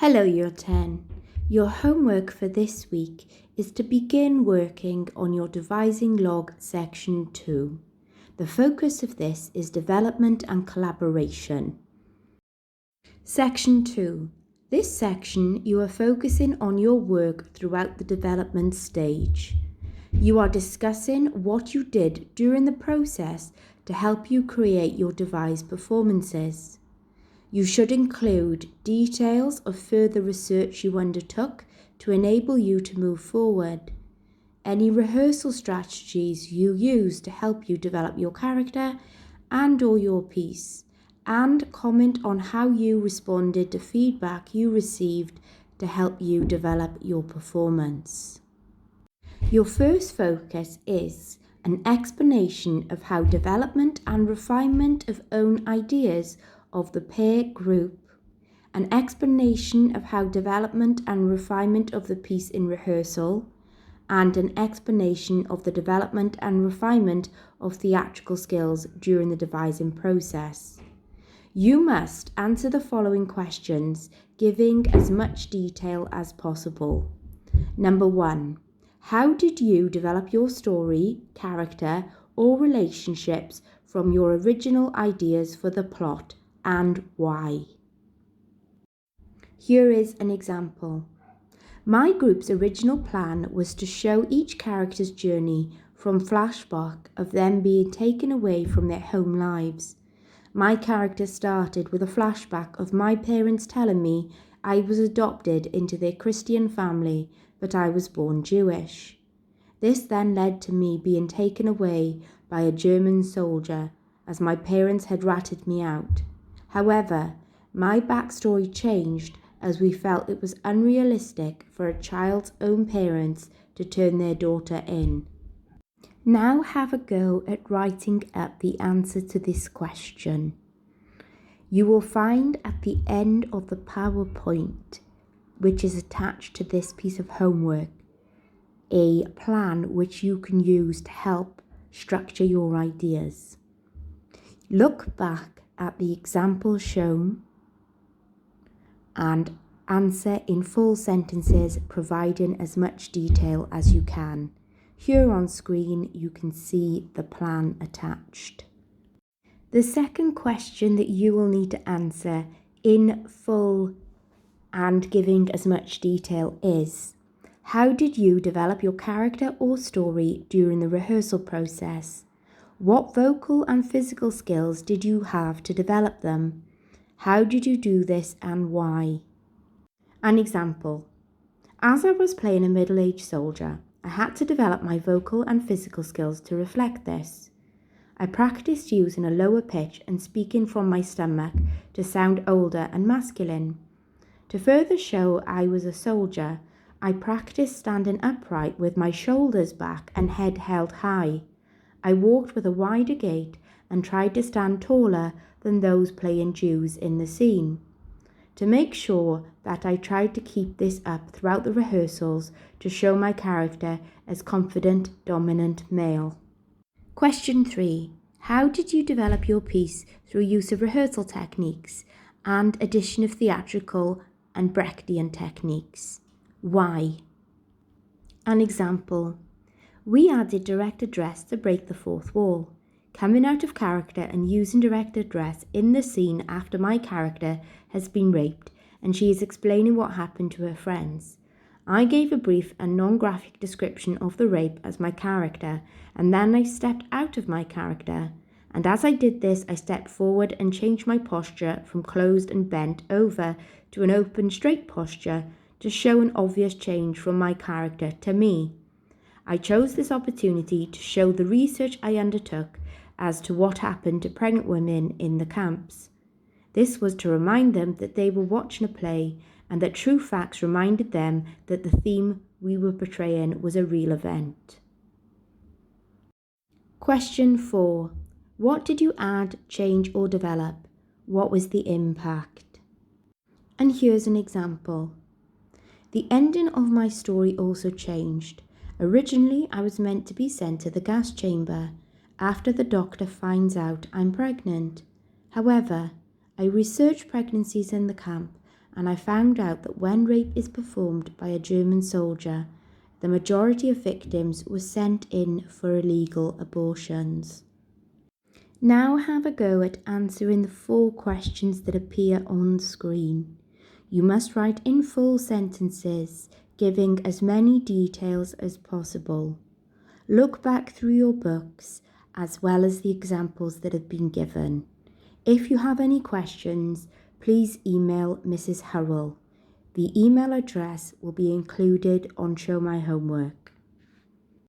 Hello, Year 10. Your homework for this week is to begin working on your devising log section 2. The focus of this is development and collaboration. Section 2. This section you are focusing on your work throughout the development stage. You are discussing what you did during the process to help you create your devised performances. You should include details of further research you undertook to enable you to move forward, any rehearsal strategies you used to help you develop your character and/or your piece, and comment on how you responded to feedback you received to help you develop your performance. Your first focus is an explanation of how development and refinement of own ideas of the peer group, an explanation of how development and refinement of the piece in rehearsal, and an explanation of the development and refinement of theatrical skills during the devising process. You must answer the following questions, giving as much detail as possible. Number 1. How did you develop your story, character, or relationships from your original ideas for the plot, and why? Here is an example. My group's original plan was to show each character's journey from flashback of them being taken away from their home lives. My character started with a flashback of my parents telling me I was adopted into their Christian family, but I was born Jewish. This then led to me being taken away by a German soldier, as my parents had ratted me out. However, my backstory changed as we felt it was unrealistic for a child's own parents to turn their daughter in. Now have a go at writing up the answer to this question. You will find at the end of the PowerPoint, which is attached to this piece of homework, a plan which you can use to help structure your ideas. Look back at the example shown and answer in full sentences, providing as much detail as you can. Here on screen you can see the plan attached. The second question that you will need to answer in full and giving as much detail is: how did you develop your character or story during the rehearsal process? What vocal and physical skills did you have to develop them? How did you do this and why? An example. As I was playing a middle-aged soldier, I had to develop my vocal and physical skills to reflect this. I practiced using a lower pitch and speaking from my stomach to sound older and masculine. To further show I was a soldier, I practiced standing upright with my shoulders back and head held high. I walked with a wider gait and tried to stand taller than those playing Jews in the scene. To make sure that I tried to keep this up throughout the rehearsals to show my character as confident, dominant male. Question 3. How did you develop your piece through use of rehearsal techniques and addition of theatrical and Brechtian techniques? Why? An example. We added direct address to break the fourth wall, coming out of character and using direct address in the scene after my character has been raped and she is explaining what happened to her friends. I gave a brief and non-graphic description of the rape as my character, and then I stepped out of my character. And as I did this, I stepped forward and changed my posture from closed and bent over to an open, straight posture to show an obvious change from my character to me. I chose this opportunity to show the research I undertook as to what happened to pregnant women in the camps. This was to remind them that they were watching a play and that true facts reminded them that the theme we were portraying was a real event. Question 4. What did you add, change or develop? What was the impact? And here's an example. The ending of my story also changed. Originally, I was meant to be sent to the gas chamber after the doctor finds out I'm pregnant. However, I researched pregnancies in the camp and I found out that when rape is performed by a German soldier, the majority of victims were sent in for illegal abortions. Now have a go at answering the 4 questions that appear on screen. You must write in full sentences, giving as many details as possible. Look back through your books as well as the examples that have been given. If you have any questions, please email Mrs. Hurrell. The email address will be included on Show My Homework.